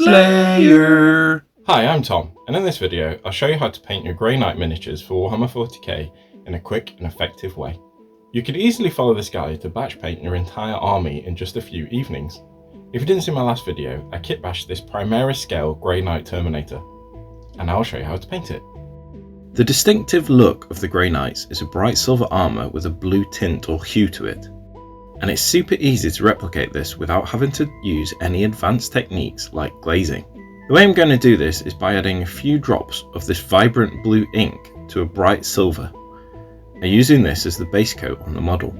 Slayer! Hi, I'm Tom, and in this video I'll show you how to paint your Grey Knight miniatures for Warhammer 40k in a quick and effective way. You could easily follow this guide to batch paint your entire army in just a few evenings. If you didn't see my last video, I kitbashed this Primaris scale Grey Knight Terminator, and I'll show you how to paint it. The distinctive look of the Grey Knights is a bright silver armour with a blue tint or hue to it. And it's super easy to replicate this without having to use any advanced techniques like glazing. The way I'm going to do this is by adding a few drops of this vibrant blue ink to a bright silver, and using this as the base coat on the model.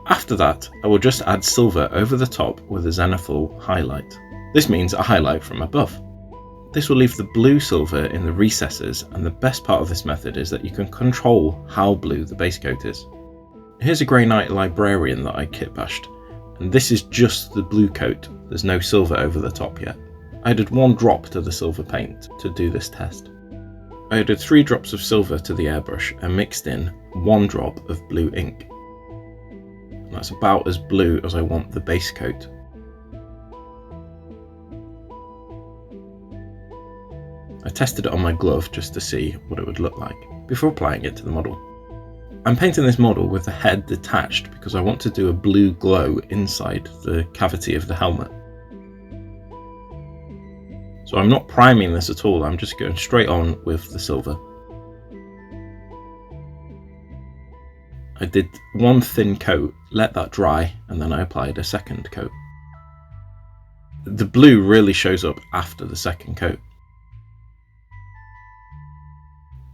After that, I will just add silver over the top with a Zenithal highlight. This means a highlight from above. This will leave the blue silver in the recesses, and the best part of this method is that you can control how blue the base coat is. Here's a Grey Knight Librarian that I kitbashed, and this is just the blue coat, there's no silver over the top yet. I added 1 drop to the silver paint to do this test. I added 3 drops of silver to the airbrush and mixed in 1 drop of blue ink. And that's about as blue as I want the base coat. I tested it on my glove just to see what it would look like before applying it to the model. I'm painting this model with the head detached because I want to do a blue glow inside the cavity of the helmet. So I'm not priming this at all, I'm just going straight on with the silver. I did 1 thin coat, let that dry, and then I applied a second coat. The blue really shows up after the second coat.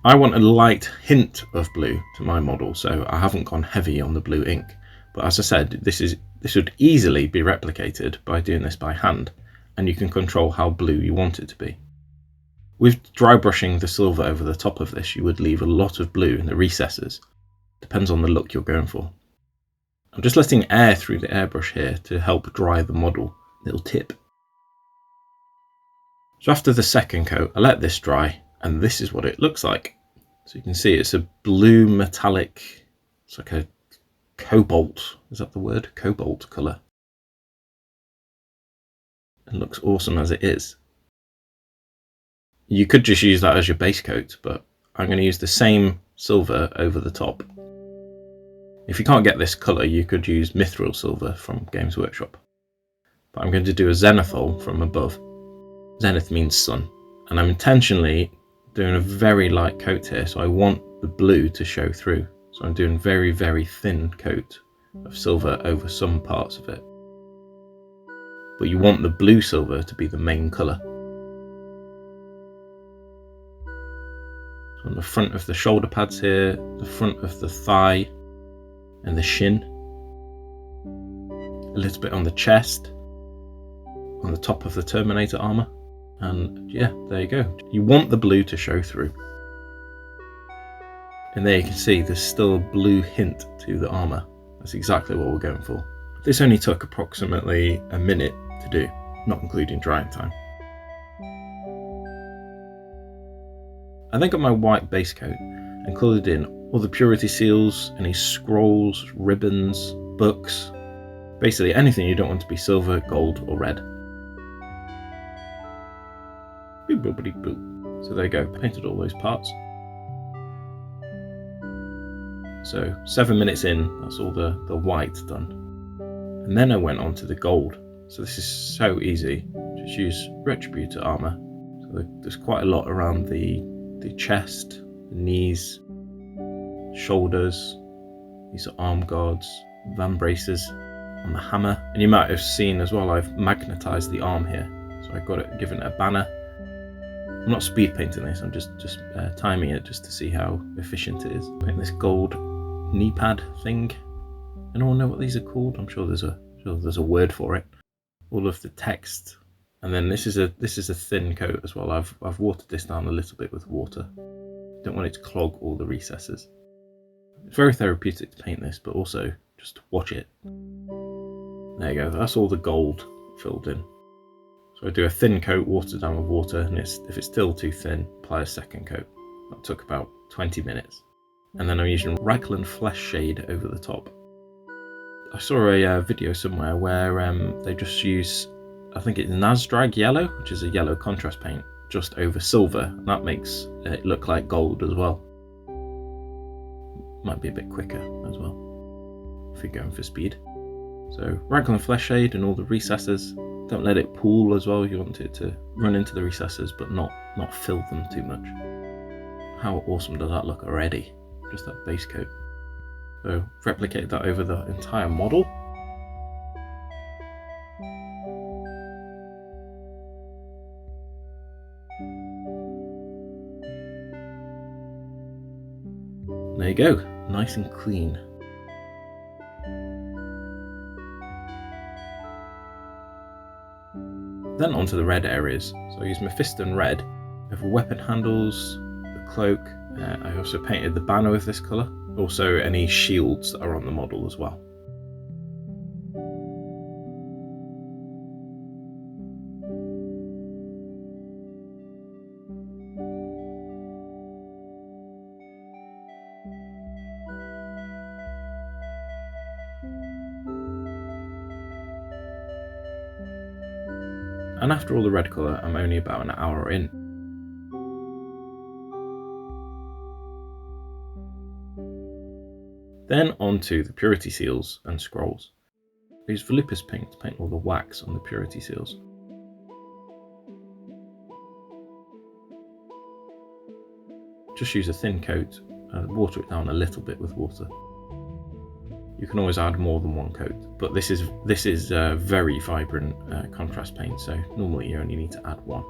I want a light hint of blue to my model, so I haven't gone heavy on the blue ink. But as I said, this would easily be replicated by doing this by hand, and you can control how blue you want it to be. With dry brushing the silver over the top of this, you would leave a lot of blue in the recesses. Depends on the look you're going for. I'm just letting air through the airbrush here to help dry the model. Little tip. So after the second coat, I let this dry, and this is what it looks like. So you can see it's a blue metallic, it's like a cobalt, is that the word? Cobalt colour. It looks awesome as it is. You could just use that as your base coat, but I'm going to use the same silver over the top. If you can't get this colour, you could use mithril silver from Games Workshop. But I'm going to do a zenithal from above. Zenith means sun, and I'm intentionally doing a very light coat here, so I want the blue to show through. So I'm doing very, very thin coat of silver over some parts of it. But you want the blue silver to be the main colour. So on the front of the shoulder pads here, the front of the thigh and the shin, a little bit on the chest, on the top of the Terminator armour. And yeah, there you go. You want the blue to show through. And there you can see there's still a blue hint to the armour. That's exactly what we're going for. This only took approximately a minute to do, not including drying time. I then got my white base coat and coloured in all the purity seals, any scrolls, ribbons, books, basically anything you don't want to be silver, gold or red. So there you go, painted all those parts. So 7 minutes in, that's all the white done. And then I went on to the gold. So this is so easy, just use Retributor Armour. So there's quite a lot around the chest, the knees, shoulders, these are arm guards, van braces on the hammer. And you might have seen as well, I've magnetised the arm here. So I got it, given it a banner. I'm not speed painting this, I'm just timing it just to see how efficient it is. Paint this gold knee pad thing. Anyone know what these are called? I'm sure there's a word for it. All of the text, and then this is a thin coat as well. I've watered this down a little bit with water. Don't want it to clog all the recesses. It's very therapeutic to paint this, but also just watch it. There you go. That's all the gold filled in. So I do a thin coat, water down with water, and if it's still too thin, apply a second coat. That took about 20 minutes. And then I'm using Reikland Fleshshade over the top. I saw a video somewhere where they just use I think it's Nazdrag yellow, which is a yellow contrast paint, just over silver. And that makes it look like gold as well. Might be a bit quicker as well, if you're going for speed. So Reikland Fleshshade and all the recesses. Don't let it pool as well. You want it to run into the recesses, but not fill them too much. How awesome does that look already? Just that base coat. So replicate that over the entire model. There you go, nice and clean. Then onto the red areas. So I use Mephiston red over weapon handles, the cloak. I also painted the banner with this colour. Also any shields that are on the model as well. And after all the red colour, I'm only about an hour in. Then onto the purity seals and scrolls. I use Volupus Pink to paint all the wax on the purity seals. Just use a thin coat and water it down a little bit with water. You can always add more than one coat, but this is very vibrant contrast paint, so normally you only need to add one.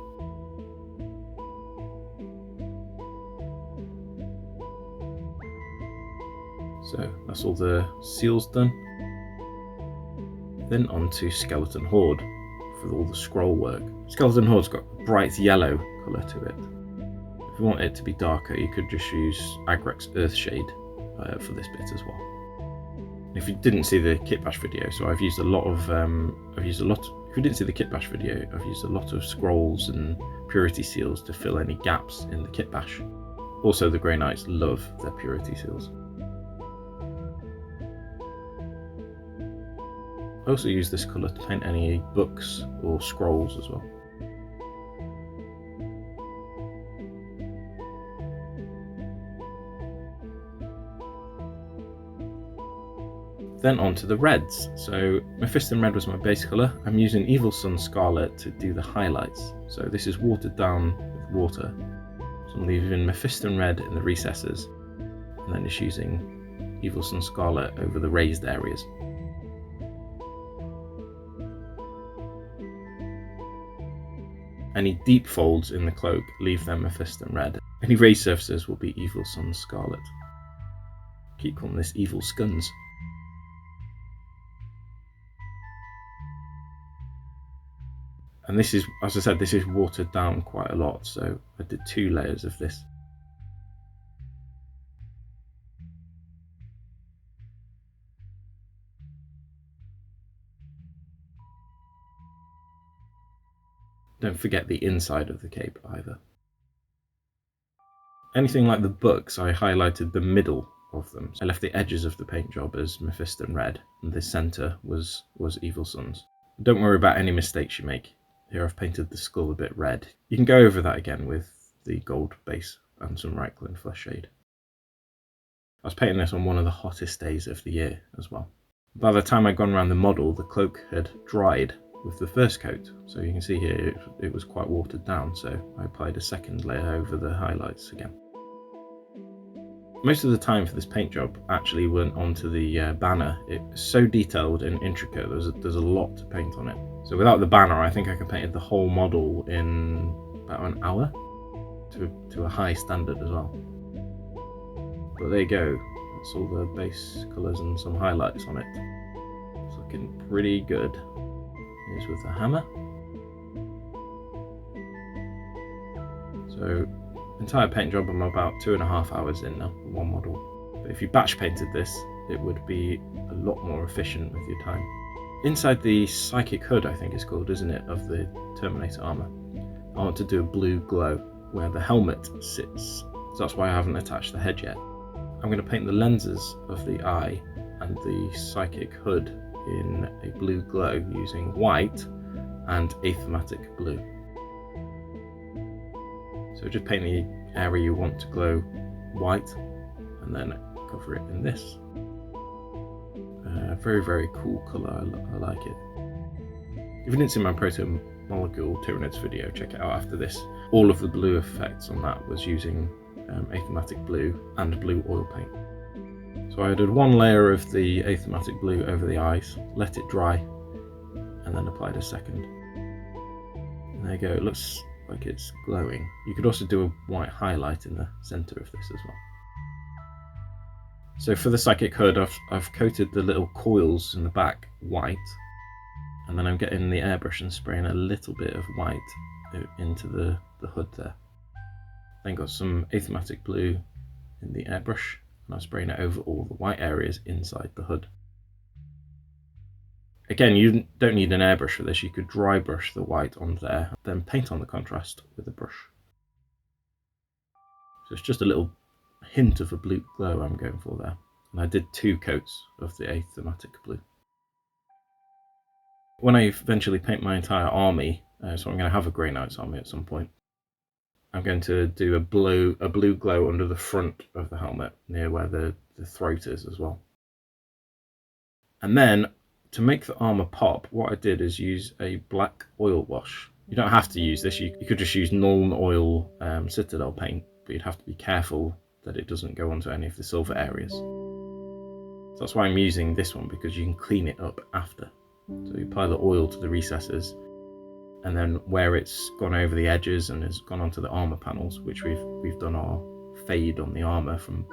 So that's all the seals done. Then on to Skeleton Horde for all the scroll work. Skeleton Horde's got a bright yellow colour to it. If you want it to be darker, you could just use Agrek's Earthshade for this bit as well. If you didn't see the kitbashed video, so I've used a lot of, if you didn't see the kitbashed video, I've used a lot of scrolls and purity seals to fill any gaps in the kitbash. Also, the Grey Knights love their purity seals. I also use this colour to paint any books or scrolls as well. Then on to the reds. So Mephiston red was my base colour. I'm using Evil Sun Scarlet to do the highlights. So this is watered down with water. So I'm leaving Mephiston red in the recesses, and then just using Evil Sun Scarlet over the raised areas. Any deep folds in the cloak, leave them Mephiston red. Any raised surfaces will be Evil Sun Scarlet. Keep calling this Evil Scuns. And this is, as I said, this is watered down quite a lot, so I did 2 layers of this. Don't forget the inside of the cape either. Anything like the books, I highlighted the middle of them. I left the edges of the paint job as Mephiston red, and the centre was Evil Suns. Don't worry about any mistakes you make. Here I've painted the skull a bit red. You can go over that again with the gold base and some Reikland Fleshshade. I was painting this on one of the hottest days of the year as well. By the time I'd gone around the model, the cloak had dried with the first coat. So you can see here it was quite watered down, so I applied a second layer over the highlights again. Most of the time for this paint job actually went onto the banner. It's so detailed and intricate, there's a lot to paint on it. So without the banner, I think I could paint the whole model in about an hour to a high standard as well. But there you go, that's all the base colours and some highlights on it. It's looking pretty good. Here's with the hammer. So entire paint job, I'm about 2.5 hours in now, one model. But if you batch painted this, it would be a lot more efficient with your time. Inside the psychic hood, I think it's called, isn't it, of the Terminator armour, I want to do a blue glow where the helmet sits. So that's why I haven't attached the head yet. I'm going to paint the lenses of the eye and the psychic hood in a blue glow using white and Aethermatic Blue. So just paint the area you want to glow white and then cover it in this. Very, very cool colour, I like it. If you didn't see my Proto Molecule Tyranids video, check it out after this. All of the blue effects on that was using Aethermatic Blue and blue oil paint. So I did one layer of the Aethermatic Blue over the eyes, let it dry, and then applied a second. And there you go, it looks like it's glowing. You could also do a white highlight in the centre of this as well. So for the Psychic Hood, I've coated the little coils in the back white, and then I'm getting the airbrush and spraying a little bit of white into the hood there. Then got some Aethermatic Blue in the airbrush, and I'm spraying it over all the white areas inside the hood. Again, you don't need an airbrush for this, you could dry brush the white on there, then paint on the contrast with a brush. So it's just a little hint of a blue glow I'm going for there. And I did 2 coats of the Aethermatic Blue. When I eventually paint my entire army, so I'm going to have a Grey Knights army at some point, I'm going to do a blue glow under the front of the helmet, near where the throat is as well. And then, to make the armour pop, what I did is use a black oil wash. You don't have to use this, you could just use Nuln Oil Citadel paint, but you'd have to be careful that it doesn't go onto any of the silver areas. So that's why I'm using this one, because you can clean it up after. So you apply the oil to the recesses, and then where it's gone over the edges and has gone onto the armour panels, which we've done our fade on the armour from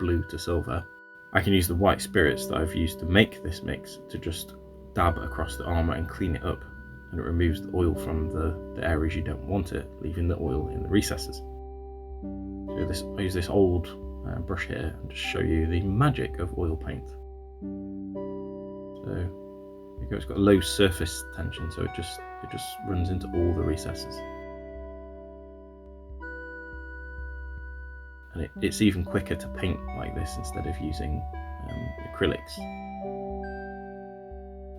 blue to silver, I can use the white spirits that I've used to make this mix to just dab across the armour and clean it up, and it removes the oil from the areas you don't want it, leaving the oil in the recesses. So I use this old brush here and just show you the magic of oil paint. So it's got a low surface tension, so it just runs into all the recesses. And it's even quicker to paint like this instead of using acrylics.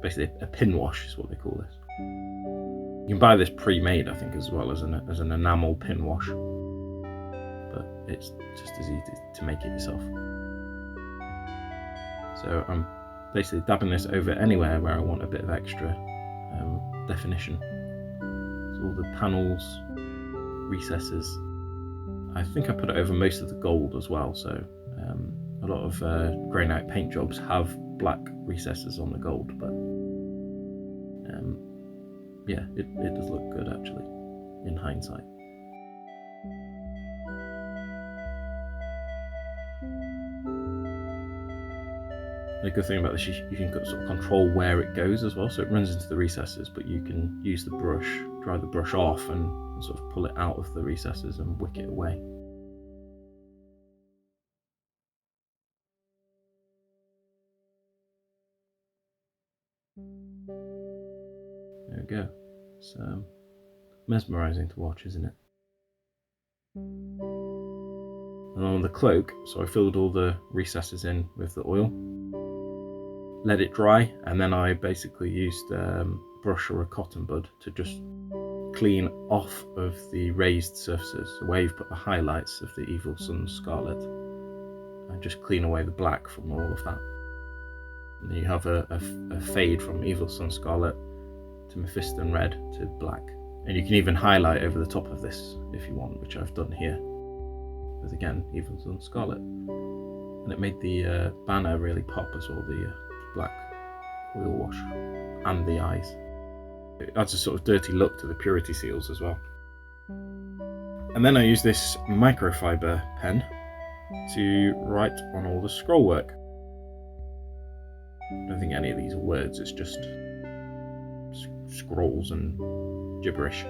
Basically a pin wash is what they call this. You can buy this pre-made, I think, as well as an enamel pin wash, but it's just as easy to make it yourself. So I'm basically dabbing this over anywhere where I want a bit of extra definition. So all the panels, recesses. I think I put it over most of the gold as well, so a lot of Grey Knight paint jobs have black recesses on the gold, but yeah, it does look good actually, in hindsight. The good thing about this is you can sort of control where it goes as well, so it runs into the recesses, but you can use the brush, dry the brush off and sort of pull it out of the recesses and wick it away. There we go. It's mesmerising to watch, isn't it? And on the cloak, so I filled all the recesses in with the oil, let it dry, and then I basically used a brush or a cotton bud to just clean off of the raised surfaces, where you've put the highlights of the Evil Sun's Scarlet, and just clean away the black from all of that. And then you have a fade from Evil Sun's Scarlet to Mephiston Red to black. And you can even highlight over the top of this if you want, which I've done here with, again, Evil Sun's Scarlet. And it made the banner really pop as well, the black oil wash, and the eyes. It adds a sort of dirty look to the purity seals as well. And then I use this microfiber pen to write on all the scroll work. I don't think any of these are words, it's just scrolls and gibberish.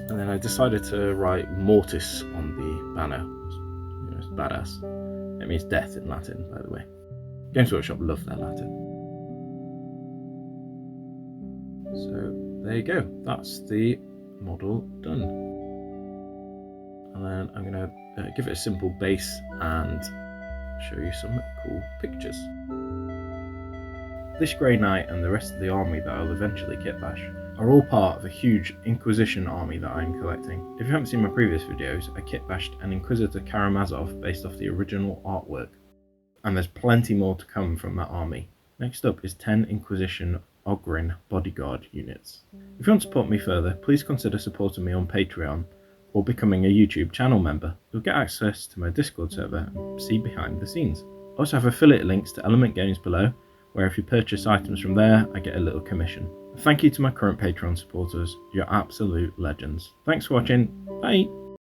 And then I decided to write Mortis on the banner. It's badass. It means death in Latin, by the way. Games Workshop love their Latin. So there you go. That's the model done. And then I'm going to give it a simple base and show you some cool pictures. This Grey Knight and the rest of the army that I'll eventually kitbash are all part of a huge Inquisition army that I'm collecting. If you haven't seen my previous videos, I kitbashed an Inquisitor Karamazov based off the original artwork, and there's plenty more to come from that army. Next up is 10 Inquisition Ogryn bodyguard units. If you want to support me further, please consider supporting me on Patreon or becoming a YouTube channel member. You'll get access to my Discord server and see behind the scenes. I also have affiliate links to Element Games below, where if you purchase items from there, I get a little commission. Thank you to my current Patreon supporters, you're absolute legends. Thanks for watching, bye!